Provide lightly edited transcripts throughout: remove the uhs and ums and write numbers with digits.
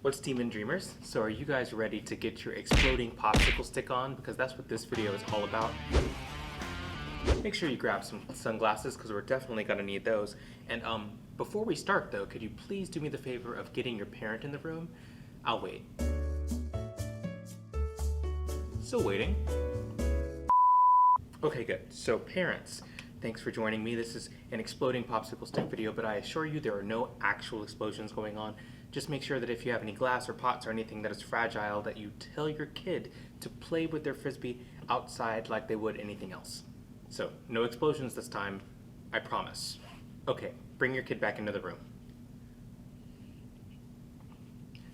What's Demon Dreamers? So are you guys ready to get your exploding popsicle stick on? Because that's what this video is all about. Make sure you grab some sunglasses because we're definitely going to need those. And before we start though, could you please do me the favor of getting your parent in the room? I'll wait. Still waiting. Okay, good. So parents, thanks for joining me. This is an exploding popsicle stick video, but I assure you there are no actual explosions going on. Just make sure that if you have any glass or pots or anything that is fragile, that you tell your kid to play with their Frisbee outside like they would anything else. So, no explosions this time, I promise. Okay, bring your kid back into the room.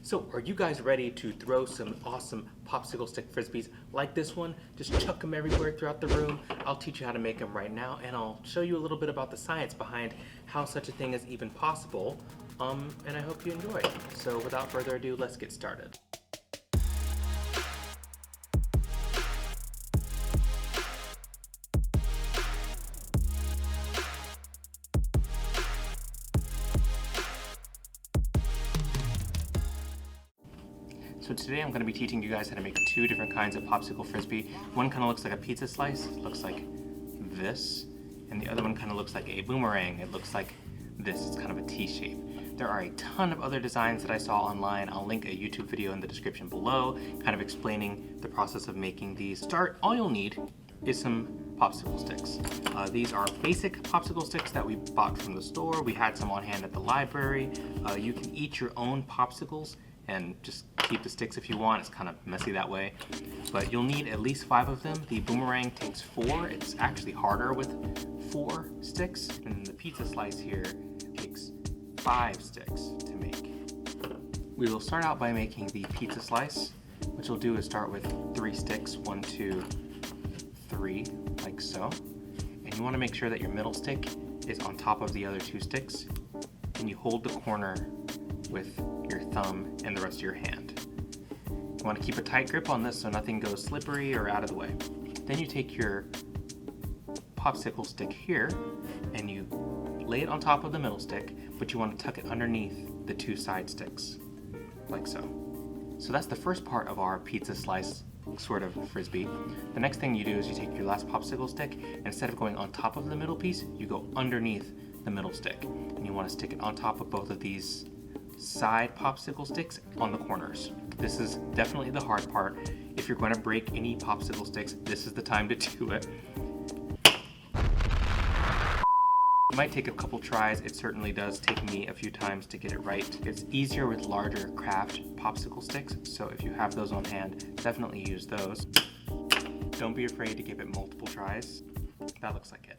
So, are you guys ready to throw some awesome popsicle stick Frisbees like this one? Just chuck them everywhere throughout the room. I'll teach you how to make them right now, and I'll show you a little bit about the science behind how such a thing is even possible. And I hope you enjoy. So without further ado, let's get started. So today I'm going to be teaching you guys how to make two different kinds of popsicle Frisbee. One kind of looks like a pizza slice, it looks like this, and the other one kind of looks like a boomerang. It looks like this, it's kind of a T shape. There are a ton of other designs that I saw online. I'll link a YouTube video in the description below, kind of explaining the process of making these. All you'll need is some popsicle sticks. These are basic popsicle sticks that we bought from the store. We had some on hand at the library. You can eat your own popsicles and just keep the sticks if you want. It's kind of messy that way. But you'll need at least 5 of them. The boomerang takes 4. It's actually harder with 4 sticks. And the pizza slice here takes 5 sticks to make. We will start out by making the pizza slice. What you'll do is start with 3 sticks, 1, 2, 3, like so. And you want to make sure that your middle stick is on top of the other 2 sticks. And you hold the corner with your thumb and the rest of your hand. You want to keep a tight grip on this so nothing goes slippery or out of the way. Then you take your popsicle stick here and you lay it on top of the middle stick, but you want to tuck it underneath the 2 side sticks, like so. So that's the first part of our pizza slice sort of Frisbee. The next thing you do is you take your last popsicle stick, and instead of going on top of the middle piece, you go underneath the middle stick. And you want to stick it on top of both of these side popsicle sticks on the corners. This is definitely the hard part. If you're going to break any popsicle sticks, this is the time to do it. It might take a couple tries. It certainly does take me a few times to get it right. It's easier with larger craft popsicle sticks, so if you have those on hand, definitely use those. Don't be afraid to give it multiple tries. That looks like it.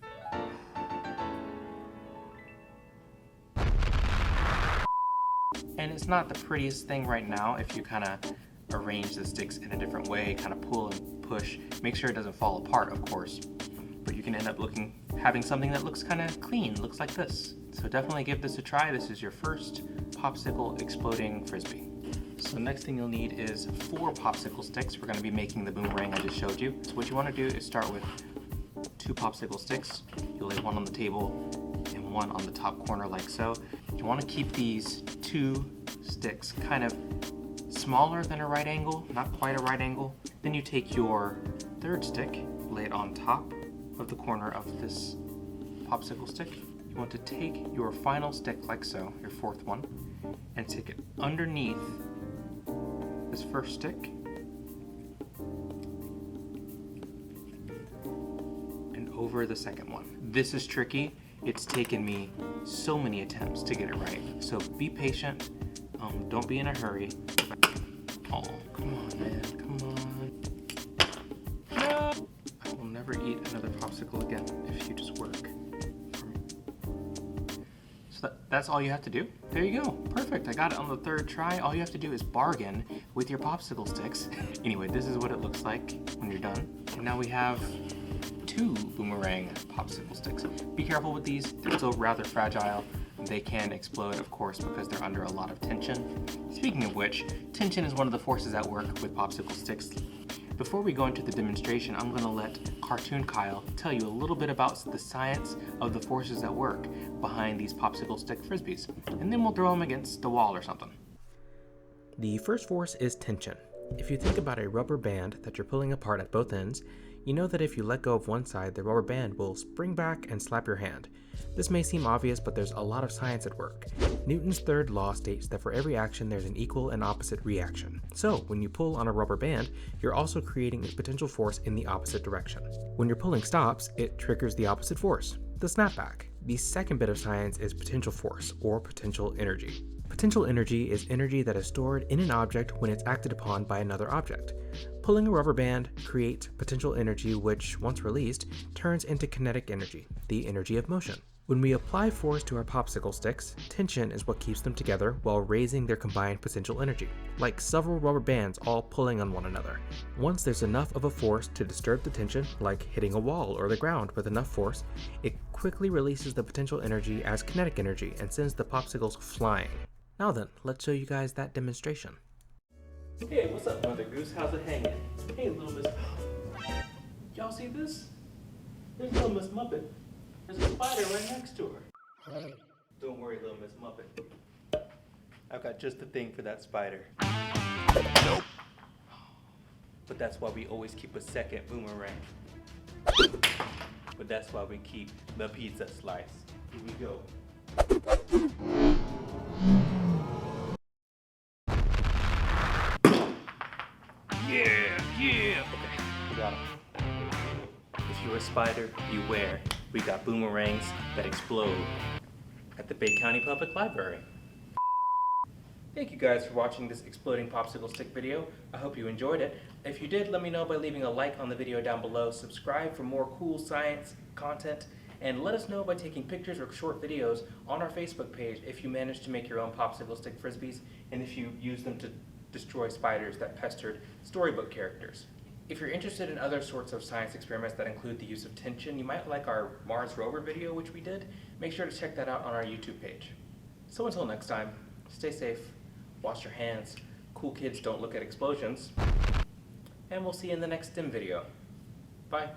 And it's not the prettiest thing right now if you kind of arrange the sticks in a different way, kind of pull and push. Make sure it doesn't fall apart, of course. But you can end up having something that looks kind of clean, looks like this. So definitely give this a try. This is your first popsicle exploding Frisbee. So next thing you'll need is 4 popsicle sticks. We're going to be making the boomerang I just showed you. So what you want to do is start with 2 popsicle sticks. You'll lay 1 on the table and 1 on the top corner like so. You want to keep these 2 sticks kind of smaller than a right angle, not quite a right angle. Then you take your 3rd stick, lay it on top of the corner of this popsicle stick. You want to take your final stick like so, your 4th one, and stick it underneath this 1st stick and over the 2nd one. This is tricky. It's taken me so many attempts to get it right. So be patient. Don't be in a hurry. Oh, come on, man. Come on. No! I will never eat another popsicle again if you just work. So that's all you have to do. There you go. Perfect. I got it on the 3rd try. All you have to do is bargain with your popsicle sticks. Anyway, this is what it looks like when you're done. And now we have 2 boomerang popsicle sticks. Be careful with these. They're still rather fragile. They can explode, of course, because they're under a lot of tension. Speaking of which, tension is one of the forces at work with popsicle sticks. Before we go into the demonstration, I'm going to let Cartoon Kyle tell you a little bit about the science of the forces at work behind these popsicle stick Frisbees. And then we'll throw them against the wall or something. The first force is tension. If you think about a rubber band that you're pulling apart at both ends, you know that if you let go of one side, the rubber band will spring back and slap your hand. This may seem obvious, but there's a lot of science at work. Newton's third law states that for every action there's an equal and opposite reaction. So when you pull on a rubber band, you're also creating a potential force in the opposite direction. When your pulling stops, it triggers the opposite force, the snapback. The second bit of science is potential force, or potential energy. Potential energy is energy that is stored in an object when it's acted upon by another object. Pulling a rubber band creates potential energy which, once released, turns into kinetic energy, the energy of motion. When we apply force to our popsicle sticks, tension is what keeps them together while raising their combined potential energy, like several rubber bands all pulling on one another. Once there's enough of a force to disturb the tension, like hitting a wall or the ground with enough force, it quickly releases the potential energy as kinetic energy and sends the popsicles flying. Now then, let's show you guys that demonstration. Hey, what's up, Mother Goose? How's it hanging? Hey, little Miss... Y'all see this? There's little Miss Muppet. There's a spider right next to her. Don't worry, little Miss Muppet. I've got just the thing for that spider. Nope. But that's why we always keep a second boomerang. But that's why we keep the pizza slice. Here we go. Yeah! Okay, we got him. If you're a spider, beware. We got boomerangs that explode at the Bay County Public Library. Thank you guys for watching this exploding popsicle stick video. I hope you enjoyed it. If you did, let me know by leaving a like on the video down below, subscribe for more cool science content, and let us know by taking pictures or short videos on our Facebook page if you managed to make your own popsicle stick frisbees and if you use them to destroy spiders that pestered storybook characters. If you're interested in other sorts of science experiments that include the use of tension, you might like our Mars Rover video, which we did. Make sure to check that out on our YouTube page. So until next time, stay safe, wash your hands, cool kids don't look at explosions, and we'll see you in the next STEM video. Bye.